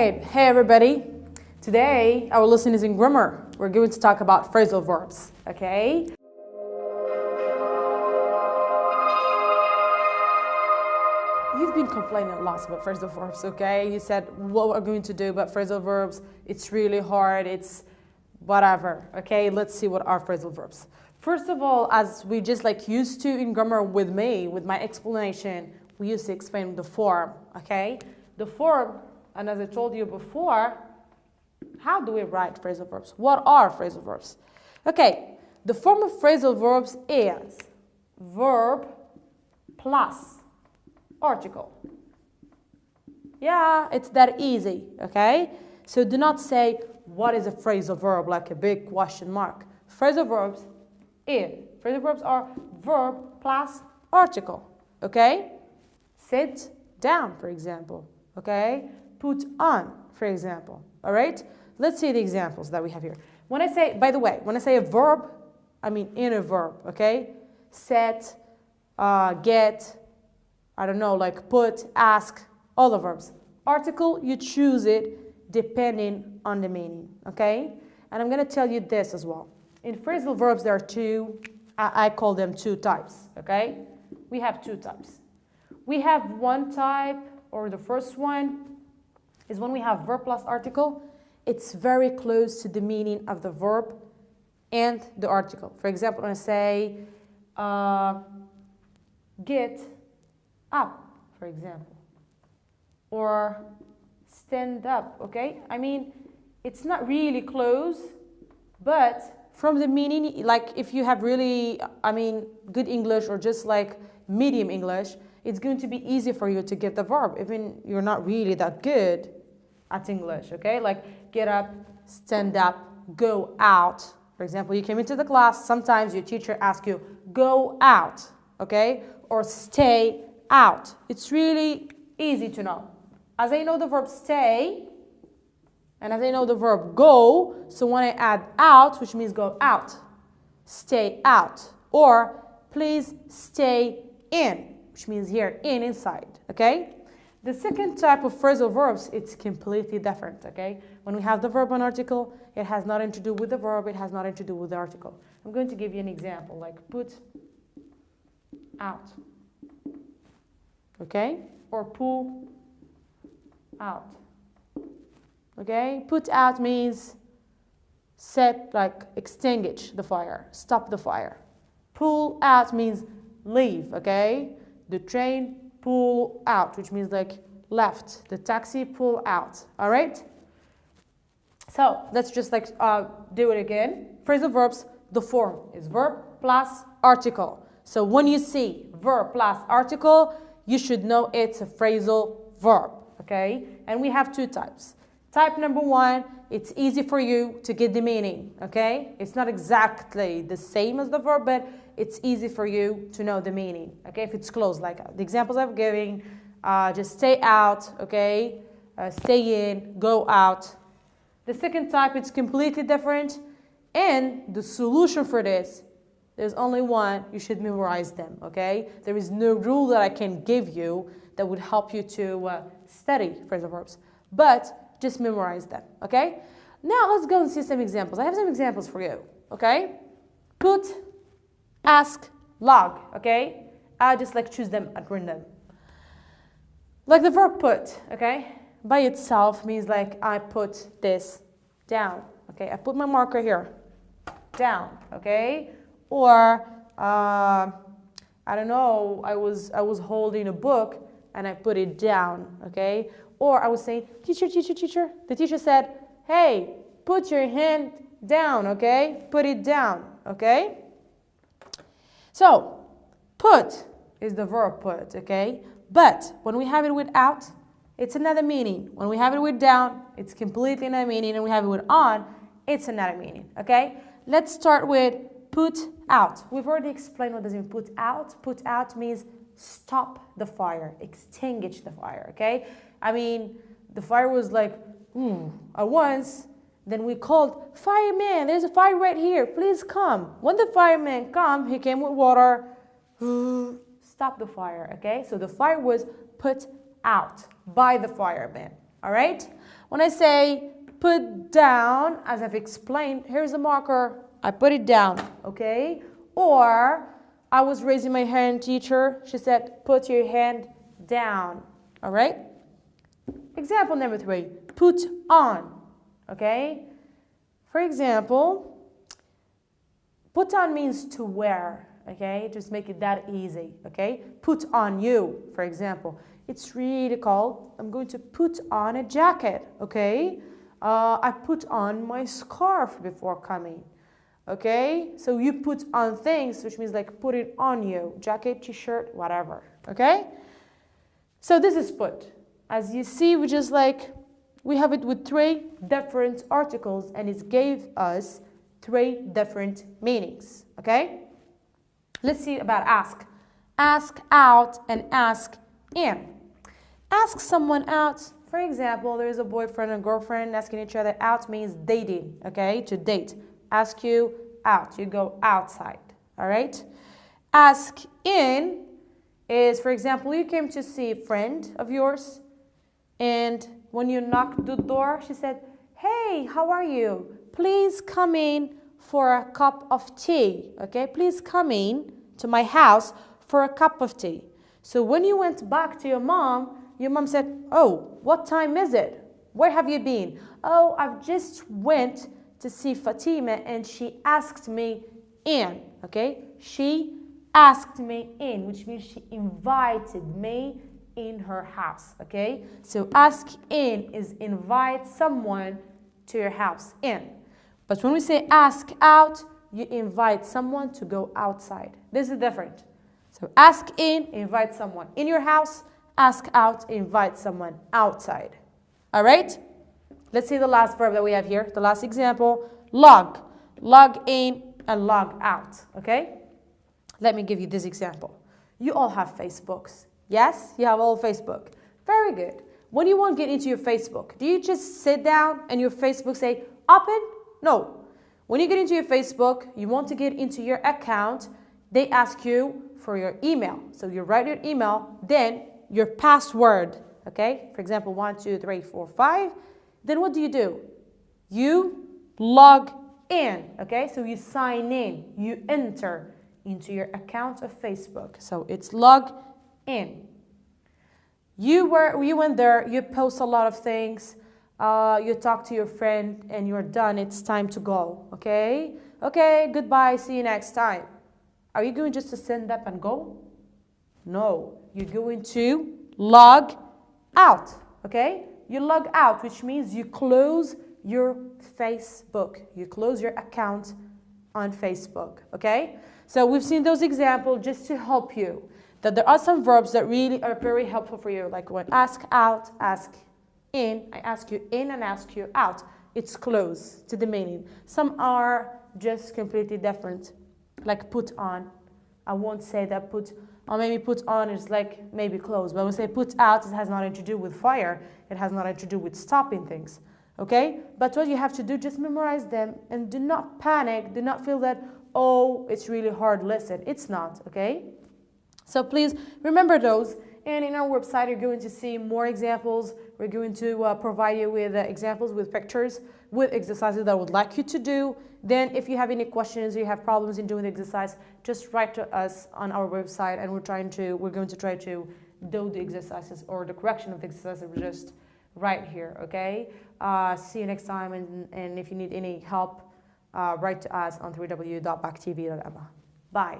right, hey everybody. Today our lesson is in grammar. We're going to talk about phrasal verbs, okay? You've been complaining a lot about phrasal verbs, okay? You said what we're going to do about phrasal verbs, it's really hard, it's whatever, okay? Let's see what are phrasal verbs. First of all, as we just used to in grammar with me, with my explanation, we used to explain the form, okay? The form, and as I told you before, how do we write phrasal verbs? What are phrasal verbs? Okay, the form of phrasal verbs is verb plus article. Yeah, it's that easy, okay? So do not say, what is a phrasal verb, like a big question mark. Phrasal verbs Phrasal verbs are verb plus article, okay? Sit down, for example, okay? Put on, for example, all right? Let's see the examples that we have here. When I say, by the way, when I say a verb, I mean in a verb, okay? Set, get, I don't know, like put, ask, all the verbs. Article, you choose it depending on the meaning, okay? And I'm going to tell you this as well. In phrasal verbs, there are two, I call them two types, okay? We have two types. We have one type, or the first one, is when we have verb plus article. It's very close to the meaning of the verb and the article. For example, when I say, get up, for example, or stand up, okay? I mean, it's not really close, but from the meaning, like if you have really, good English or just like medium English, it's going to be easy for you to get the verb, even you're not really that good at English, okay? Like get up, stand up, go out. For example, you came into the class, sometimes your teacher asks you, go out, okay? Or stay out. It's really easy to know. As I know the verb stay, and as I know the verb go, so when I add out, which means go out, stay out. Or please stay in, which means here, inside, okay? The second type of phrasal verbs, it's completely different, okay? When we have the verb and article, it has nothing to do with the verb, it has nothing to do with the article. I'm going to give you an example, like put out, okay? Or pull out, okay? Put out means set, like extinguish the fire, stop the fire. Pull out means leave, okay? The train pull out, which means like left. The taxi pull out, all right? So let's just do it again. Phrasal verbs, the form is verb plus article. So when you see verb plus article, you should know it's a phrasal verb, okay? And we have two types. Type number one, it's easy for you to get the meaning, okay? It's not exactly the same as the verb, but it's easy for you to know the meaning, okay? If it's close, like the examples I'm giving, just stay out, okay? Stay in, go out. The second type, it's completely different. And the solution for this, there's only one, you should memorize them, okay? There is no rule that I can give you that would help you to study phrasal verbs, but just memorize them, okay? Now let's go and see some examples. I have some examples for you, okay? Put, ask, log, okay? I just choose them at random. Like the verb put, okay? By itself means I put this down, okay? I put my marker here, down, okay? Or, I don't know, I was holding a book and I put it down, okay? Or I was saying, teacher, teacher, teacher. The teacher said, hey, put your hand down, okay? Put it down, okay? So, put is the verb put, okay? But when we have it without, it's another meaning. When we have it with down, it's completely another meaning. And we have it with on, it's another meaning, okay? Let's start with put out. We've already explained what does it mean put out. Put out means stop the fire, extinguish the fire, okay? I mean, the fire was at once, then we called, fireman, there's a fire right here, please come. When the fireman came, he came with water, stop the fire, okay? So the fire was put out by the fireman, all right? When I say put down, as I've explained, here's a marker, I put it down, okay? Or I was raising my hand, teacher, she said, put your hand down, all right? Example number 3, put on, okay? For example, put on means to wear, okay? Just make it that easy, okay? Put on you, for example. It's really called, I'm going to put on a jacket, okay? I put on my scarf before coming, okay? So you put on things, which means like put it on you, jacket, t-shirt, whatever, okay? So this is put. As you see, we have it with 3 different articles, and it gave us 3 different meanings, okay? Let's see about ask. Ask out and ask in. Ask someone out. For example, there is a boyfriend and girlfriend asking each other out means dating, okay? To date. Ask you out. You go outside, all right? Ask in is, for example, you came to see a friend of yours, and when you knocked the door, she said, hey, how are you? Please come in for a cup of tea, okay? Please come in to my house for a cup of tea. So when you went back to your mom said, oh, what time is it? Where have you been? Oh, I've just went to see Fatima and she asked me in, okay? She asked me in, which means she invited me in her house, okay? So ask in is invite someone to your house in. But when we say ask out, you invite someone to go outside. This is different. So ask in, invite someone in your house. Ask out, invite someone outside. All right? Let's see the last verb that we have here. The last example, log. Log in and log out, okay? Let me give you this example. You all have Facebooks. Yes? You have all Facebook. Very good. When you want to get into your Facebook, do you just sit down and your Facebook say, open? No. When you get into your Facebook, you want to get into your account, they ask you for your email. So you write your email, then your password, okay? For example, 1, 2, 3, 4, 5. Then what do? You log in, okay? So you sign in, you enter into your account of Facebook. So it's log in. You went there, you post a lot of things, you talk to your friend and you're done, it's time to go, okay? Okay, goodbye, see you next time. Are you going just to send up and go? No, you're going to log out, okay? You log out, which means you close your Facebook. You close your account on Facebook, okay? So we've seen those examples just to help you that there are some verbs that really are very helpful for you, like when ask out, ask in, I ask you in and ask you out. It's close to the meaning. Some are just completely different, like put on. I won't say that put, or maybe put on is like maybe close, but when we say put out, it has nothing to do with fire. It has nothing to do with stopping things, okay? But what you have to do, just memorize them and do not panic. Do not feel that, oh, it's really hard, listen. It's not, okay? So please remember those. And in our website, you're going to see more examples. We're going to provide you with examples, with pictures, with exercises that I would like you to do. Then if you have any questions, you have problems in doing the exercise, just write to us on our website, and we're going to try to do the exercises or the correction of the exercises just right here, okay? See you next time, and if you need any help, write to us on www.backtv.ma. Bye.